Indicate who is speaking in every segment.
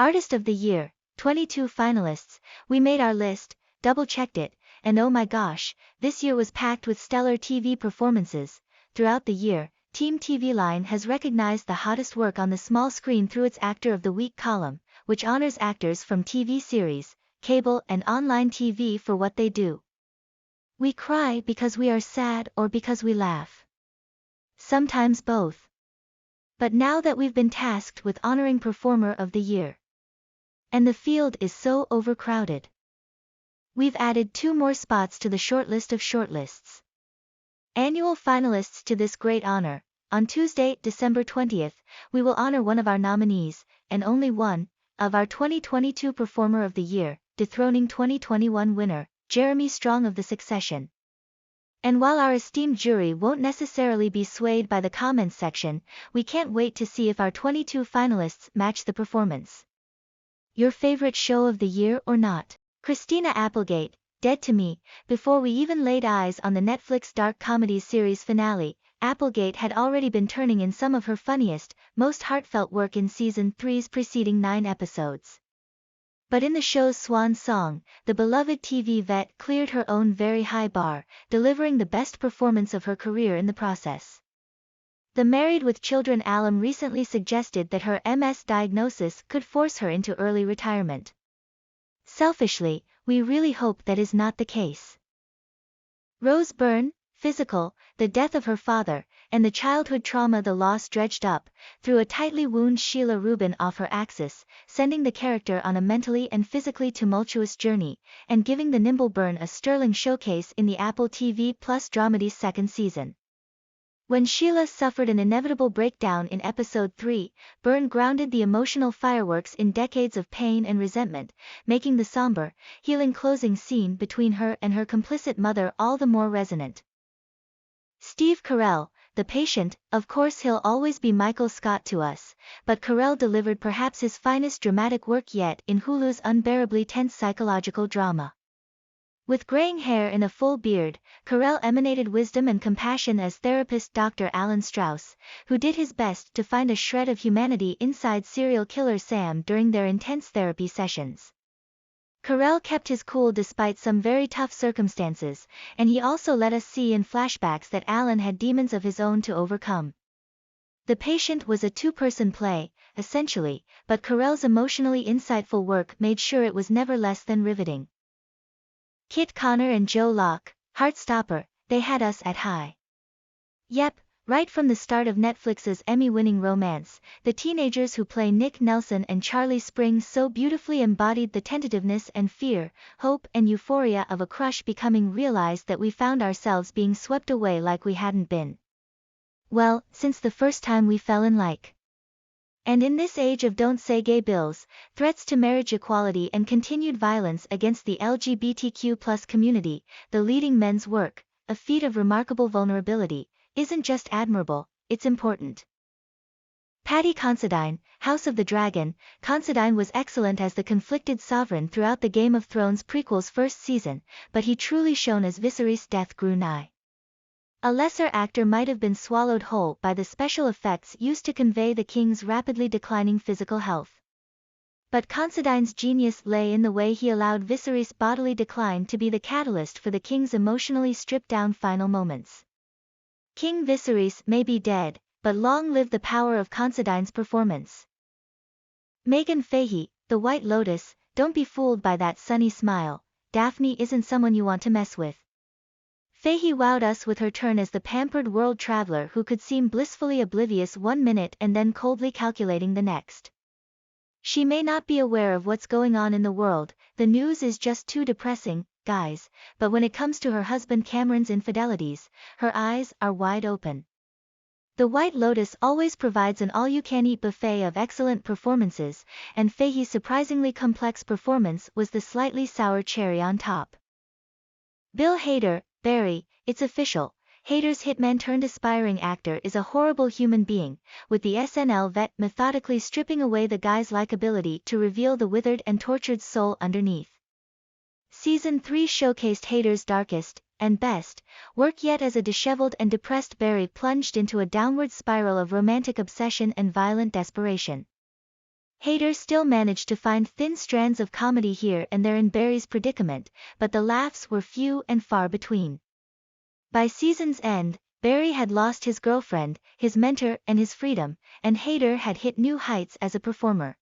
Speaker 1: Artist of the Year, 22 finalists. We made our list, double-checked it, and oh my gosh, this year was packed with stellar TV performances. Throughout the year, Team TVLine has recognized the hottest work on the small screen through its Actor of the Week column, which honors actors from TV series, cable and online TV for what they do. We cry because we are sad or because we laugh. Sometimes both. But now that we've been tasked with honoring Performer of the Year, and the field is so overcrowded, we've added 2 more spots to the shortlist of shortlists. Annual finalists to this great honor. On Tuesday, December 20th, we will honor one of our nominees, and only one, of our 2022 Performer of the Year, dethroning 2021 winner, Jeremy Strong of The Succession. And while our esteemed jury won't necessarily be swayed by the comments section, we can't wait to see if our 22 finalists match the performance. Your favorite show of the year or not? Christina Applegate, Dead to Me. Before we even laid eyes on the Netflix dark comedy series finale, Applegate had already been turning in some of her funniest, most heartfelt work in season 3's preceding 9 episodes. But in the show's swan song, the beloved TV vet cleared her own very high bar, delivering the best performance of her career in the process. The Married with Children alum recently suggested that her MS diagnosis could force her into early retirement. Selfishly, we really hope that is not the case. Rose Byrne, Physical, the death of her father, and the childhood trauma the loss dredged up, threw a tightly wound Sheila Rubin off her axis, sending the character on a mentally and physically tumultuous journey, and giving the nimble Byrne a sterling showcase in the Apple TV Plus dramedy's 2nd season. When Sheila suffered an inevitable breakdown in episode 3, Byrne grounded the emotional fireworks in decades of pain and resentment, making the somber, healing closing scene between her and her complicit mother all the more resonant. Steve Carell, The Patient. Of course he'll always be Michael Scott to us, but Carell delivered perhaps his finest dramatic work yet in Hulu's unbearably tense psychological drama. With graying hair and a full beard, Carell emanated wisdom and compassion as therapist Dr. Alan Strauss, who did his best to find a shred of humanity inside serial killer Sam during their intense therapy sessions. Carell kept his cool despite some very tough circumstances, and he also let us see in flashbacks that Alan had demons of his own to overcome. The Patient was a 2-person play, essentially, but Carell's emotionally insightful work made sure it was never less than riveting. Kit Connor and Joe Locke, Heartstopper, they had us at high. Yep, right from the start of Netflix's Emmy-winning romance, the teenagers who play Nick Nelson and Charlie Springs so beautifully embodied the tentativeness and fear, hope and euphoria of a crush becoming realized that we found ourselves being swept away like we hadn't been. Well, since the first time we fell in like. And in this age of don't say gay bills, threats to marriage equality and continued violence against the LGBTQ+ community, the leading men's work, a feat of remarkable vulnerability, isn't just admirable, it's important. Paddy Considine, House of the Dragon. Considine was excellent as the conflicted sovereign throughout the Game of Thrones prequel's 1st season, but he truly shone as Viserys' death grew nigh. A lesser actor might have been swallowed whole by the special effects used to convey the king's rapidly declining physical health. But Considine's genius lay in the way he allowed Viserys' bodily decline to be the catalyst for the king's emotionally stripped-down final moments. King Viserys may be dead, but long live the power of Considine's performance. Megan Fahey, The White Lotus. Don't be fooled by that sunny smile, Daphne isn't someone you want to mess with. Fahey wowed us with her turn as the pampered world traveler who could seem blissfully oblivious 1 minute and then coldly calculating the next. She may not be aware of what's going on in the world, the news is just too depressing, guys, but when it comes to her husband Cameron's infidelities, her eyes are wide open. The White Lotus always provides an all-you-can-eat buffet of excellent performances, and Fahey's surprisingly complex performance was the slightly sour cherry on top. Bill Hader, Barry. It's official, Hader's hitman-turned-aspiring actor is a horrible human being, with the SNL vet methodically stripping away the guy's likability to reveal the withered and tortured soul underneath. Season 3 showcased Hader's darkest, and best, work yet as a disheveled and depressed Barry plunged into a downward spiral of romantic obsession and violent desperation. Hader still managed to find thin strands of comedy here and there in Barry's predicament, but the laughs were few and far between. By season's end, Barry had lost his girlfriend, his mentor, and his freedom, and Hader had hit new heights as a performer.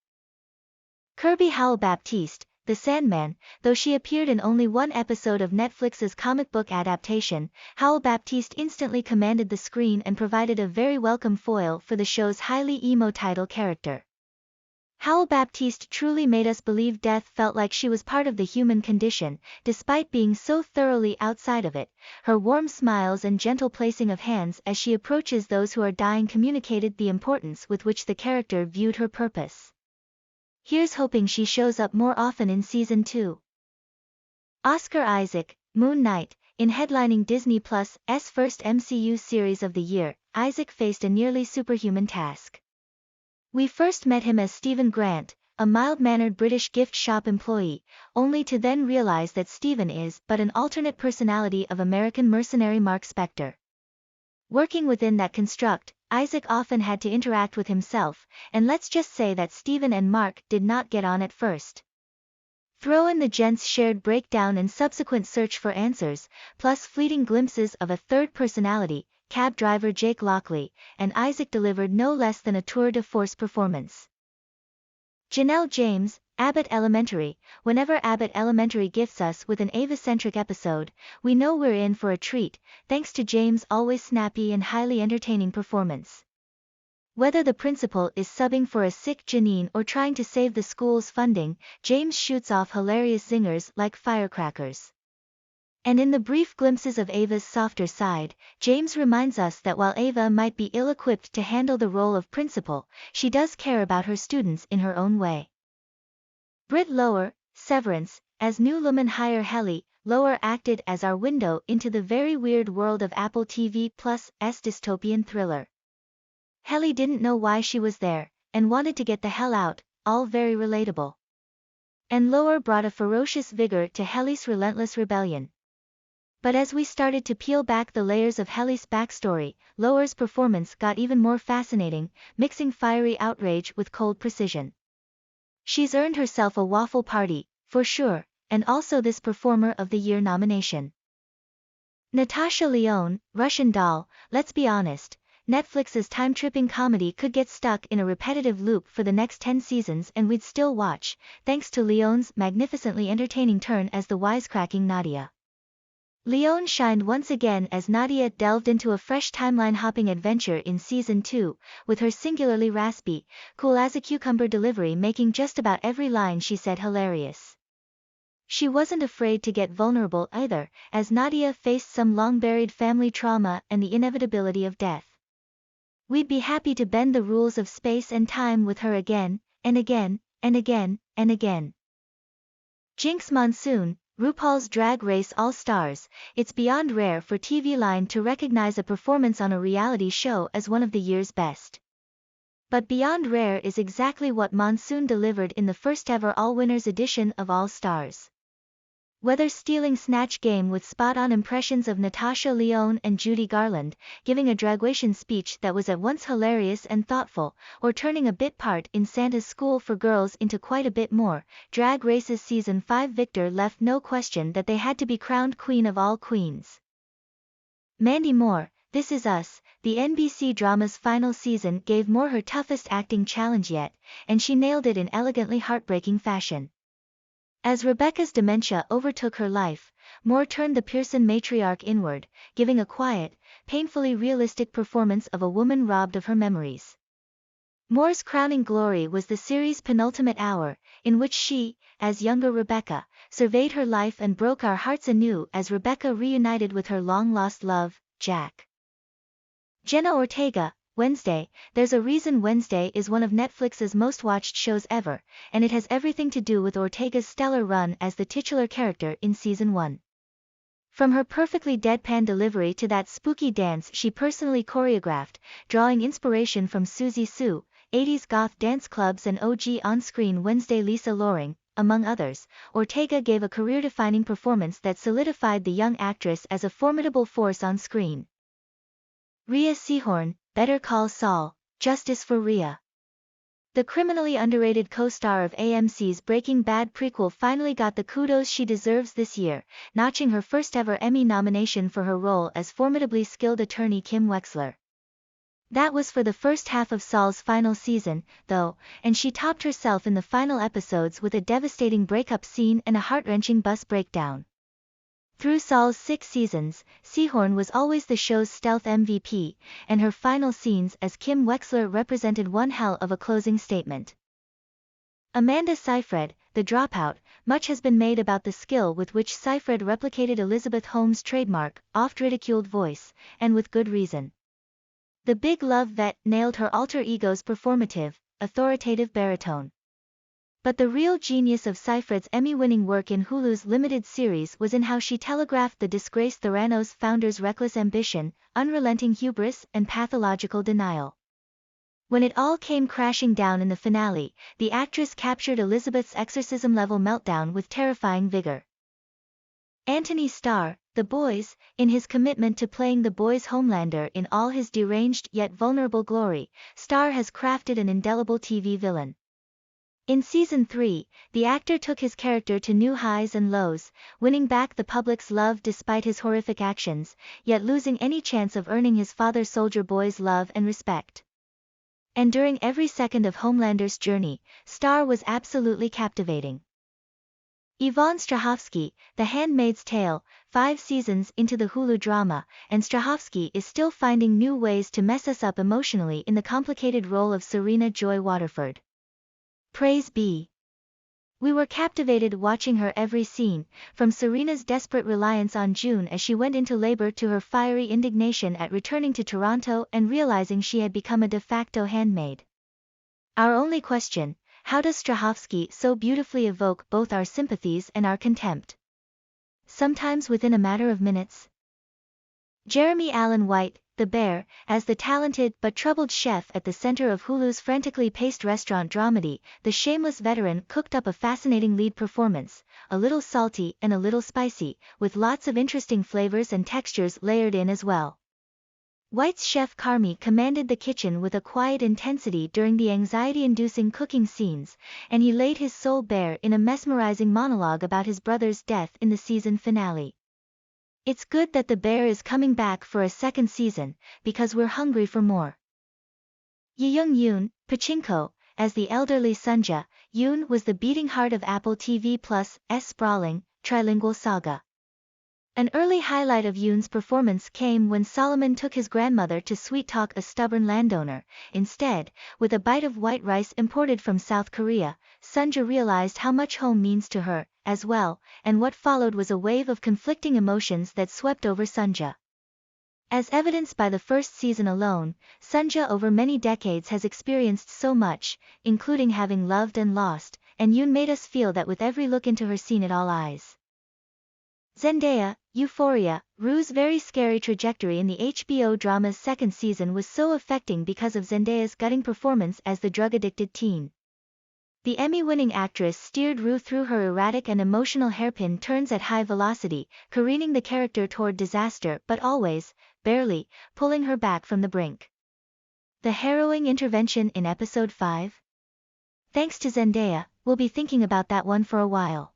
Speaker 1: Kirby Howell-Baptiste, the Sandman, though she appeared in only one episode of Netflix's comic book adaptation, Howell-Baptiste instantly commanded the screen and provided a very welcome foil for the show's highly emo title character. Howell-Baptiste truly made us believe death felt like she was part of the human condition, despite being so thoroughly outside of it. Her warm smiles and gentle placing of hands as she approaches those who are dying communicated the importance with which the character viewed her purpose. Here's hoping she shows up more often in season 2. Oscar Isaac, Moon Knight. In headlining Disney Plus' first MCU series of the year, Isaac faced a nearly superhuman task. We first met him as Stephen Grant, a mild-mannered British gift shop employee, only to then realize that Stephen is but an alternate personality of American mercenary Mark Spector. Working within that construct, Isaac often had to interact with himself, and let's just say that Stephen and Mark did not get on at first. Throw in the gents' shared breakdown and subsequent search for answers, plus fleeting glimpses of a third personality, cab driver Jake Lockley, and Isaac delivered no less than a tour de force performance. Janelle James, Abbott Elementary. Whenever Abbott Elementary gifts us with an Ava-centric episode, we know we're in for a treat, thanks to James' always snappy and highly entertaining performance. Whether the principal is subbing for a sick Janine or trying to save the school's funding, James shoots off hilarious zingers like firecrackers. And in the brief glimpses of Ava's softer side, James reminds us that while Ava might be ill-equipped to handle the role of principal, she does care about her students in her own way. Britt Lower, Severance. As new Lumen hire Helly, Lower acted as our window into the very weird world of Apple TV Plus' dystopian thriller. Helly didn't know why she was there, and wanted to get the hell out, all very relatable. And Lower brought a ferocious vigor to Helly's relentless rebellion. But as we started to peel back the layers of Helly's backstory, Lower's performance got even more fascinating, mixing fiery outrage with cold precision. She's earned herself a waffle party, for sure, and also this Performer of the Year nomination. Natasha Lyonne, Russian Doll. Let's be honest, Netflix's time-tripping comedy could get stuck in a repetitive loop for the next 10 seasons and we'd still watch, thanks to Lyonne's magnificently entertaining turn as the wisecracking Nadia. Lyonne shined once again as Nadia delved into a fresh timeline-hopping adventure in Season 2, with her singularly raspy, cool-as-a-cucumber delivery making just about every line she said hilarious. She wasn't afraid to get vulnerable either, as Nadia faced some long-buried family trauma and the inevitability of death. We'd be happy to bend the rules of space and time with her again, and again, and again, and again. Jinx Monsoon, RuPaul's Drag Race All-Stars. It's beyond rare for TVLine to recognize a performance on a reality show as one of the year's best. But beyond rare is exactly what Monsoon delivered in the first-ever All-Winners edition of All-Stars. Whether stealing Snatch Game with spot-on impressions of Natasha Lyonne and Judy Garland, giving a dragwation speech that was at once hilarious and thoughtful, or turning a bit part in Santa's School for Girls into quite a bit more, Drag Race's Season 5 victor left no question that they had to be crowned Queen of all queens. Mandy Moore, This Is Us. The NBC drama's final season gave Moore her toughest acting challenge yet, and she nailed it in elegantly heartbreaking fashion. As Rebecca's dementia overtook her life, Moore turned the Pearson matriarch inward, giving a quiet, painfully realistic performance of a woman robbed of her memories. Moore's crowning glory was the series' penultimate hour, in which she, as younger Rebecca, surveyed her life and broke our hearts anew as Rebecca reunited with her long-lost love, Jack. Jenna Ortega, Wednesday. There's a reason Wednesday is one of Netflix's most watched shows ever, and it has everything to do with Ortega's stellar run as the titular character in Season 1. From her perfectly deadpan delivery to that spooky dance she personally choreographed, drawing inspiration from Suzy Sue, 80s goth dance clubs and OG on-screen Wednesday Lisa Loring, among others, Ortega gave a career-defining performance that solidified the young actress as a formidable force on screen. Rhea Seehorn, Better Call Saul, Justice for Rhea. The criminally underrated co-star of AMC's Breaking Bad prequel finally got the kudos she deserves this year, notching her first ever Emmy nomination for her role as formidably skilled attorney Kim Wexler. That was for the first half of Saul's final season, though, and she topped herself in the final episodes with a devastating breakup scene and a heart-wrenching bus breakdown. Through Saul's 6 seasons, Seehorn was always the show's stealth MVP, and her final scenes as Kim Wexler represented one hell of a closing statement. Amanda Seyfried, the dropout. Much has been made about the skill with which Seyfried replicated Elizabeth Holmes' trademark, oft-ridiculed voice, and with good reason. The big love vet nailed her alter ego's performative, authoritative baritone. But the real genius of Seyfried's Emmy-winning work in Hulu's limited series was in how she telegraphed the disgraced Theranos founder's reckless ambition, unrelenting hubris, and pathological denial. When it all came crashing down in the finale, the actress captured Elizabeth's exorcism-level meltdown with terrifying vigor. Anthony Starr, The Boys, in his commitment to playing the boys' Homelander in all his deranged yet vulnerable glory, Starr has crafted an indelible TV villain. In Season 3, the actor took his character to new highs and lows, winning back the public's love despite his horrific actions, yet losing any chance of earning his father soldier boy's love and respect. And during every second of Homelander's journey, Starr was absolutely captivating. Yvonne Strahovski, The Handmaid's Tale, 5 seasons into the Hulu drama, and Strahovski is still finding new ways to mess us up emotionally in the complicated role of Serena Joy Waterford. Praise be. We were captivated watching her every scene, from Serena's desperate reliance on June as she went into labor to her fiery indignation at returning to Toronto and realizing she had become a de facto handmaid. Our only question: how does Strahovski so beautifully evoke both our sympathies and our contempt? Sometimes within a matter of minutes. Jeremy Allen White, The Bear, as the talented but troubled chef at the center of Hulu's frantically paced restaurant dramedy, the shameless veteran cooked up a fascinating lead performance, a little salty and a little spicy, with lots of interesting flavors and textures layered in as well. White's chef Carmy commanded the kitchen with a quiet intensity during the anxiety-inducing cooking scenes, and he laid his soul bare in a mesmerizing monologue about his brother's death in the season finale. It's good that The Bear is coming back for a second season, because we're hungry for more. Yeung Yoon, Pachinko, as the elderly Sunja. Yoon was the beating heart of Apple TV+'s sprawling, trilingual saga. An early highlight of Yoon's performance came when Solomon took his grandmother to sweet-talk a stubborn landowner. Instead, with a bite of white rice imported from South Korea, Sunja realized how much home means to her, as well, and what followed was a wave of conflicting emotions that swept over Sunja. As evidenced by the first season alone, Sunja over many decades has experienced so much, including having loved and lost, and Yoon made us feel that with every look into her seen it all eyes. Zendaya, Euphoria. Rue's very scary trajectory in the HBO drama's second season was so affecting because of Zendaya's gutting performance as the drug-addicted teen. The Emmy-winning actress steered Rue through her erratic and emotional hairpin turns at high velocity, careening the character toward disaster but always, barely, pulling her back from the brink. The harrowing intervention in episode 5? Thanks to Zendaya, we'll be thinking about that one for a while.